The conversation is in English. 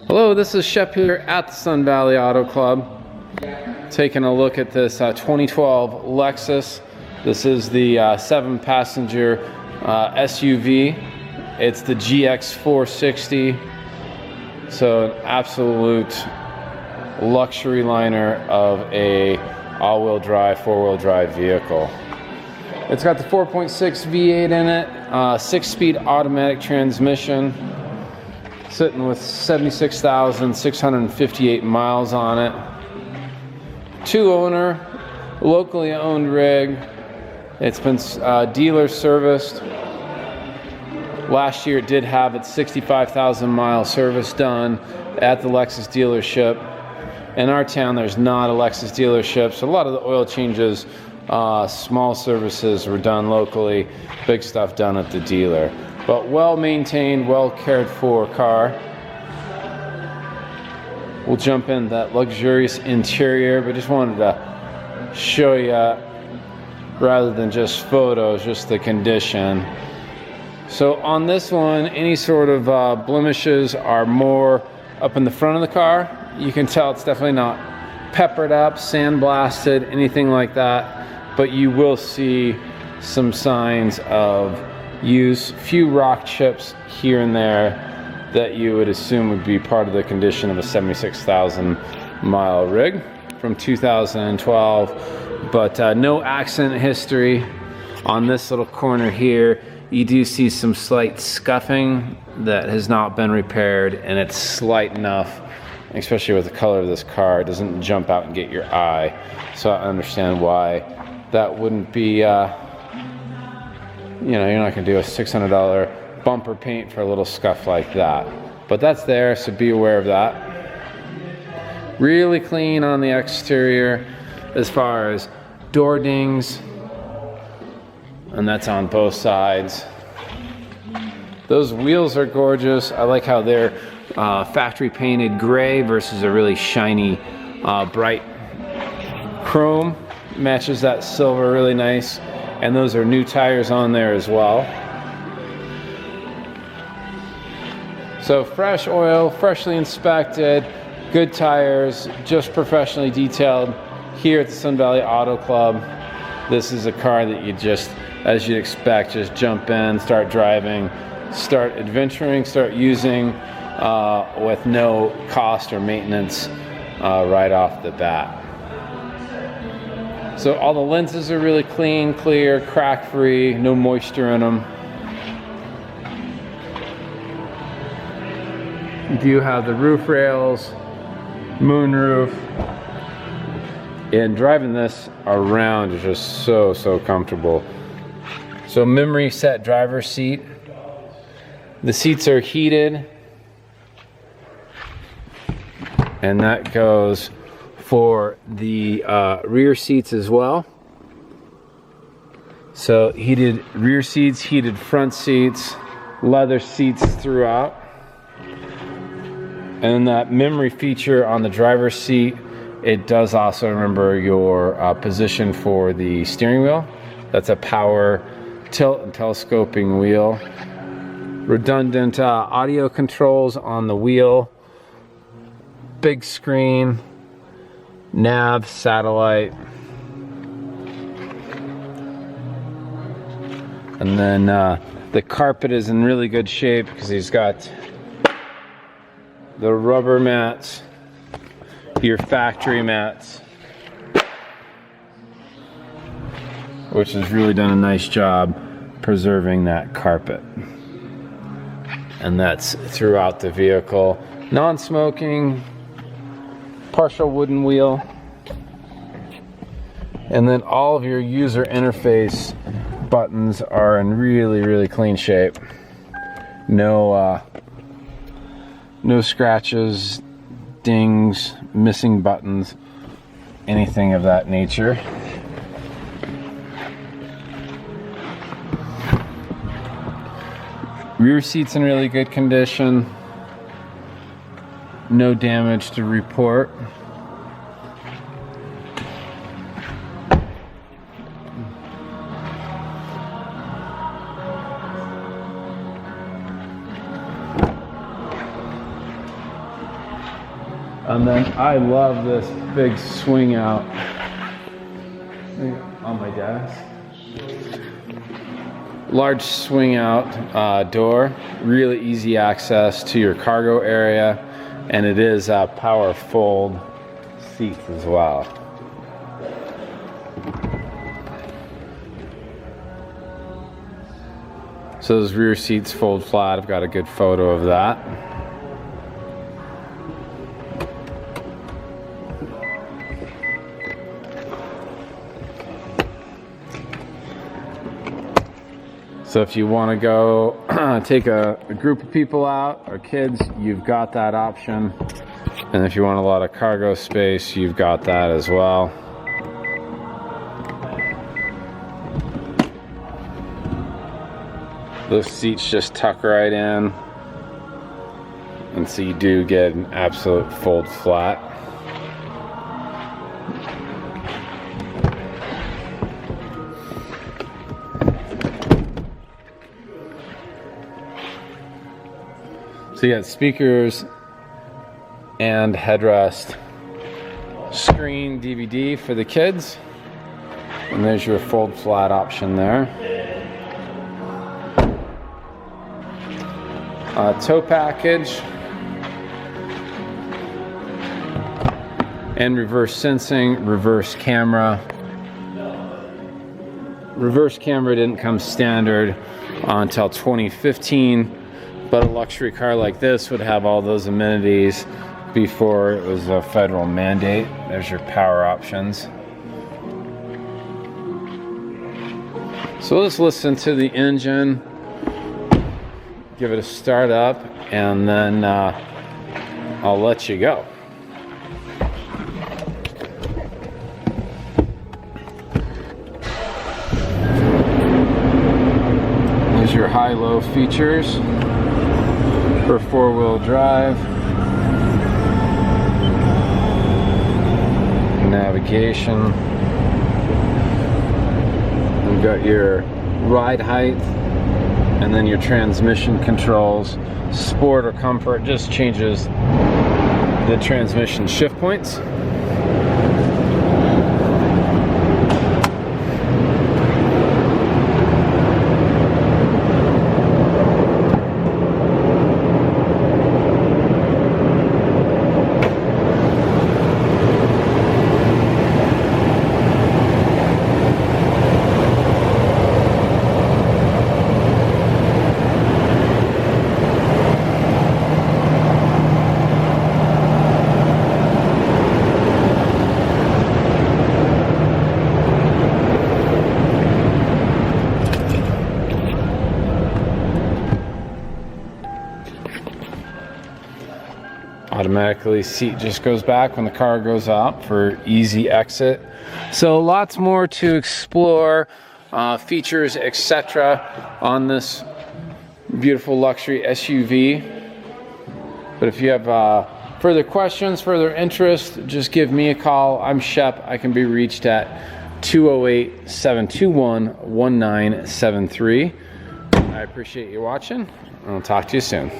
Hello, this is Shep here at the Sun Valley Auto Club. Taking a look at this 2012 Lexus. This is the 7-passenger SUV. It's the GX460. So an absolute luxury liner of a all-wheel drive, 4-wheel drive vehicle. It's got the 4.6 V8 in it, 6-speed automatic transmission. Sitting with 76,658 miles on it. 2-owner, locally owned rig. It's been dealer serviced. Last year it did have its 65,000 mile service done at the Lexus dealership. In our town there's not a Lexus dealership, so a lot of the oil changes, small services were done locally, big stuff done at the dealer. But well maintained, well cared for car. We'll jump in that luxurious interior, but just wanted to show you, rather than just photos, just the condition. So on this one, any sort of blemishes are more up in the front of the car. You can tell it's definitely not peppered up, sandblasted, anything like that. But you will see some signs of use, few rock chips here and there that you would assume would be part of the condition of a 76,000 mile rig from 2012, but no accident history. On this little corner here, you do see some slight scuffing that has not been repaired, and it's slight enough, especially with the color of this car, it doesn't jump out and get your eye. So I understand why that wouldn't be you know, you're not gonna do a $600 bumper paint for a little scuff like that. But that's there, so be aware of that. Really clean on the exterior as far as door dings, and that's on both sides. Those wheels are gorgeous. I like how they're factory painted gray versus a really shiny, bright chrome. Matches that silver really nice. And those are new tires on there as well. So fresh oil, freshly inspected, good tires, just professionally detailed here at the Sun Valley Auto Club. This is a car that you just, as you'd expect, just jump in, start driving, start adventuring, start using with no cost or maintenance right off the bat. So all the lenses are really clean, clear, crack-free, no moisture in them. You do have the roof rails, moonroof, and driving this around is just so comfortable. So memory set driver's seat. The seats are heated, and that goes for the rear seats as well. So heated rear seats, heated front seats, leather seats throughout. And that memory feature on the driver's seat, it does also remember your position for the steering wheel. That's a power tilt and telescoping wheel. Redundant audio controls on the wheel. Big screen. Nav, satellite, and then the carpet is in really good shape because he's got the rubber mats, your factory mats, which has really done a nice job preserving that carpet. And that's throughout the vehicle. Non-smoking, partial wooden wheel, and then all of your user interface buttons are in really clean shape. No scratches, dings, missing buttons, anything of that nature. Rear seats in really good condition. No damage to report. And then I love this big swing out on my desk. Large swing out door, really easy access to your cargo area, and it is power fold seats as well. So those rear seats fold flat. I've got a good photo of that. So if you want to go take a group of people out or kids, you've got that option. And if you want a lot of cargo space, you've got that as well. Those seats just tuck right in. And so you do get an absolute fold flat. So you got speakers and headrest, screen DVD for the kids, and there's your fold flat option there. Tow package and reverse sensing, reverse camera. Reverse camera didn't come standard until 2015. But a luxury car like this would have all those amenities before it was a federal mandate. There's your power options. So let's listen to the engine, give it a start up, and then I'll let you go. There's your high-low features for four-wheel drive, navigation. We've got your ride height, and then your transmission controls. Sport or comfort just changes the transmission shift points. Automatically seat just goes back when the car goes up for easy exit. So lots more to explore, features, etc. on this beautiful luxury SUV. But if you have further questions, further interest, just give me a call. I'm Shep. I can be reached at 208-721-1973. I appreciate you watching, and I'll talk to you soon.